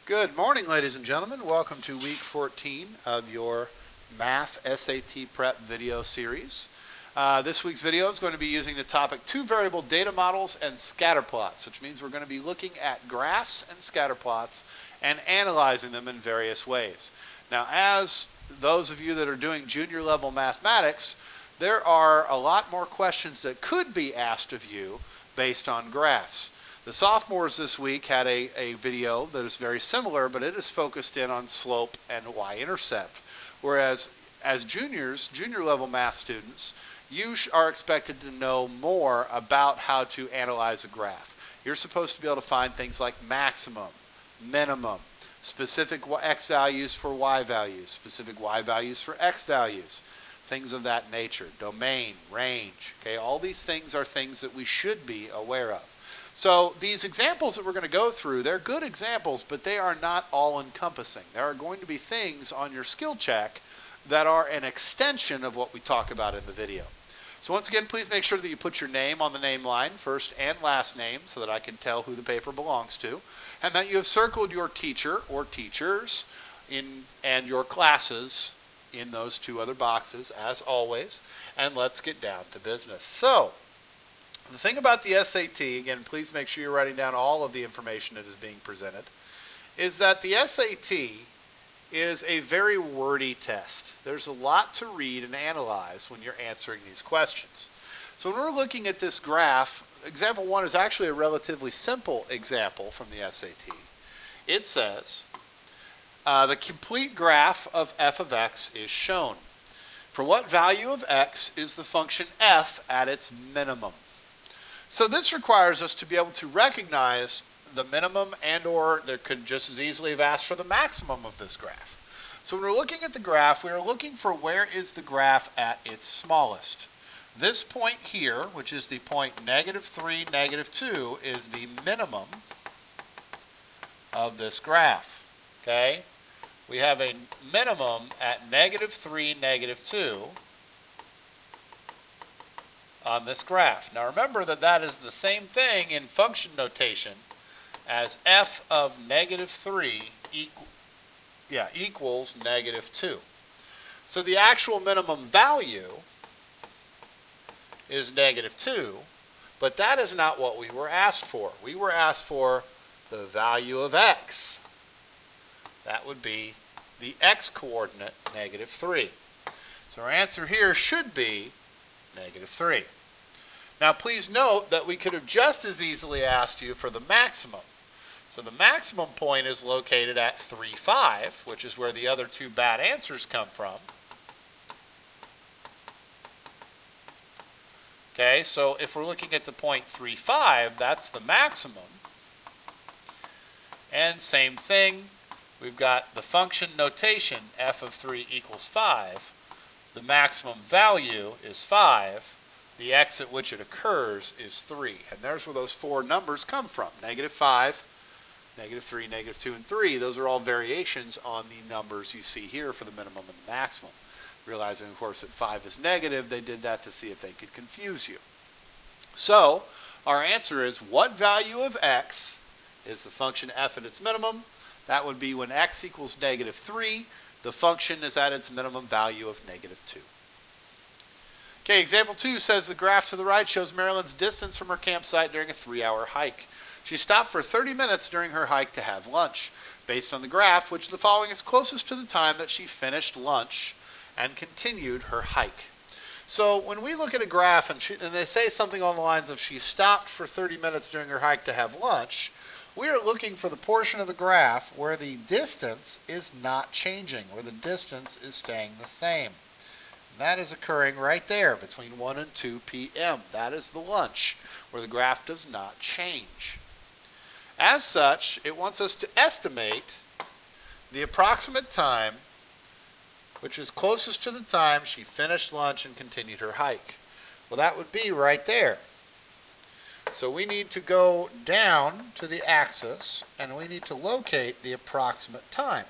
Good morning, ladies and gentlemen. Welcome to week 14 of your Math SAT Prep video series. This week's video is going to be using the topic two variable data models and scatter plots, which means we're going to be looking at graphs and scatter plots and analyzing them in various ways. Now, as those of you that are doing junior level mathematics, there are a lot more questions that could be asked of you based on graphs. The sophomores this week had a video that is very similar, but it is focused in on slope and y-intercept. Whereas as juniors, junior level math students, you are expected to know more about how to analyze a graph. You're supposed to be able to find things like maximum, minimum, specific x values for y values, specific y values for x values, things of that nature, domain, range. Okay, all these things are things that we should be aware of. So these examples that we're going to go through, they're good examples, but they are not all-encompassing. There are going to be things on your skill check that are an extension of what we talk about in the video. So once again, please make sure that you put your name on the name line, first and last name, so that I can tell who the paper belongs to, and that you have circled your teacher or teachers and your classes in those two other boxes, as always, and let's get down to business. So, the thing about the SAT, again, please make sure you're writing down all of the information that is being presented, is that the SAT is a very wordy test. There's a lot to read and analyze when you're answering these questions. So when we're looking at this graph, example 1 is actually a relatively simple example from the SAT. It says, the complete graph of f of x is shown. For what value of x is the function f at its minimum? So this requires us to be able to recognize the minimum, and or they could just as easily have asked for the maximum of this graph. So when we're looking at the graph, we are looking for where is the graph at its smallest. This point here, which is the point -3, -2, is the minimum of this graph. Okay? We have a minimum at -3, -2. On this graph. Now remember that that is the same thing in function notation as f of -3 equals -2. So the actual minimum value is -2, but that is not what we were asked for. We were asked for the value of x. That would be the x coordinate, -3. So our answer here should be -3. Now please note that we could have just as easily asked you for the maximum. So the maximum point is located at 3, 5, which is where the other two bad answers come from. Okay, so if we're looking at the point 3, 5, that's the maximum. And same thing, we've got the function notation, f of 3 equals 5. The maximum value is 5. The x at which it occurs is 3. And there's where those four numbers come from. -5, -3, -2, and 3. Those are all variations on the numbers you see here for the minimum and the maximum. Realizing, of course, that 5 is negative, they did that to see if they could confuse you. So, our answer is, what value of x is the function f at its minimum? That would be when x equals -3, the function is at its minimum value of -2. Okay, example 2 says the graph to the right shows Marilyn's distance from her campsite during a 3-hour hike. She stopped for 30 minutes during her hike to have lunch. Based on the graph, which of the following is closest to the time that she finished lunch and continued her hike? So when we look at a graph and they say something on the lines of she stopped for 30 minutes during her hike to have lunch, we are looking for the portion of the graph where the distance is not changing, where the distance is staying the same. That is occurring right there between 1 and 2 p.m. That is the lunch, where the graph does not change. As such, it wants us to estimate the approximate time which is closest to the time she finished lunch and continued her hike. Well, that would be right there. So we need to go down to the axis, and we need to locate the approximate time.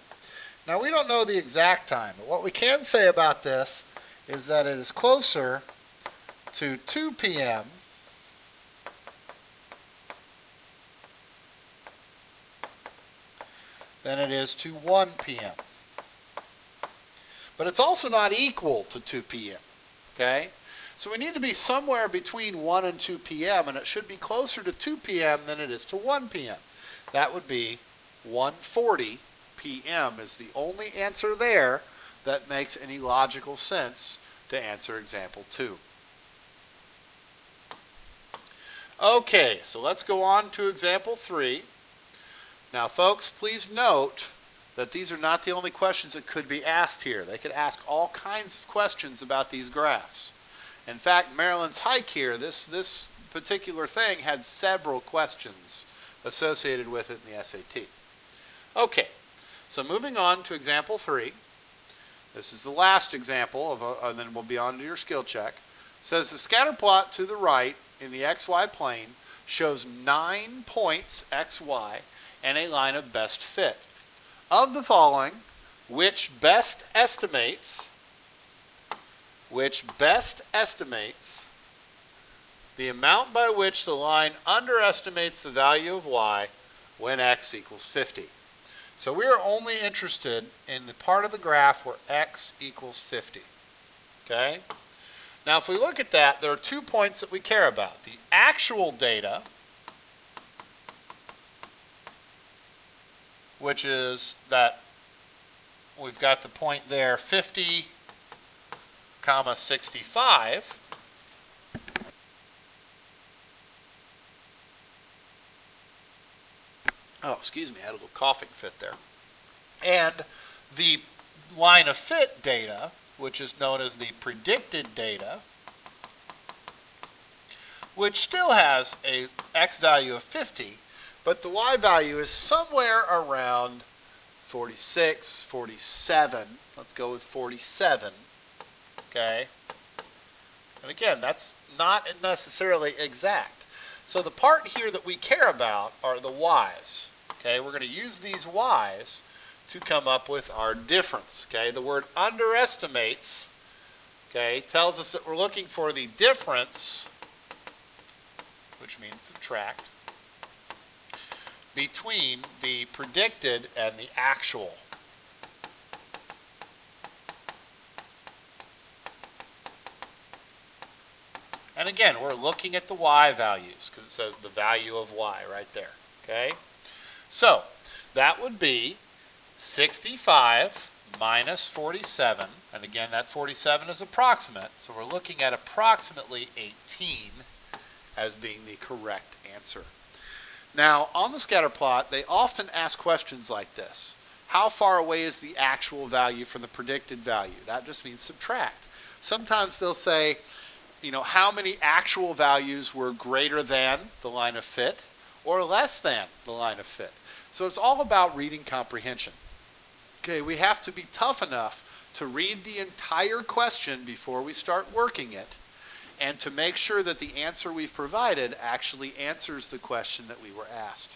Now, we don't know the exact time, but what we can say about this is that it is closer to 2 p.m. than it is to 1 p.m. But it's also not equal to 2 p.m., okay? So we need to be somewhere between 1 and 2 p.m., and it should be closer to 2 p.m. than it is to 1 p.m. That would be 1:40 p.m. is the only answer there that makes any logical sense to answer example 2. Okay, so let's go on to example 3. Now, folks, please note that these are not the only questions that could be asked here. They could ask all kinds of questions about these graphs. In fact, Maryland's hike here, this particular thing had several questions associated with it in the SAT. Okay, so moving on to example 3. This is the last example, and then we'll be on to your skill check. It says the scatter plot to the right in the XY plane shows 9 points XY and a line of best fit. Of the following, which best estimates the amount by which the line underestimates the value of y when x equals 50. So we are only interested in the part of the graph where x equals 50. Okay? Now if we look at that, there are 2 points that we care about. The actual data, which is that we've got the point there 50, 65. Oh, excuse me, I had a little coughing fit there. And the line of fit data, which is known as the predicted data, which still has a x value of 50, but the y value is somewhere around 46, 47. Let's go with 47. Okay? And again, that's not necessarily exact. So the part here that we care about are the y's. Okay? We're going to use these y's to come up with our difference. Okay? The word underestimates, okay, tells us that we're looking for the difference, which means subtract, between the predicted and the actual. And again, we're looking at the y values because it says the value of y right there. Okay? So that would be 65 minus 47. And again, that 47 is approximate. So we're looking at approximately 18 as being the correct answer. Now, on the scatter plot, they often ask questions like this. How far away is the actual value from the predicted value? That just means subtract. Sometimes they'll say, you know, how many actual values were greater than the line of fit or less than the line of fit. So it's all about reading comprehension. Okay, we have to be tough enough to read the entire question before we start working it, and to make sure that the answer we've provided actually answers the question that we were asked.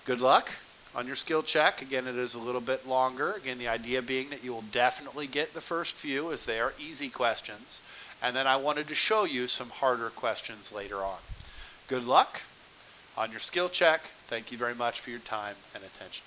Good luck on your skill check. Again, it is a little bit longer. Again, the idea being that you will definitely get the first few as they are easy questions. And then I wanted to show you some harder questions later on. Good luck on your skill check. Thank you very much for your time and attention.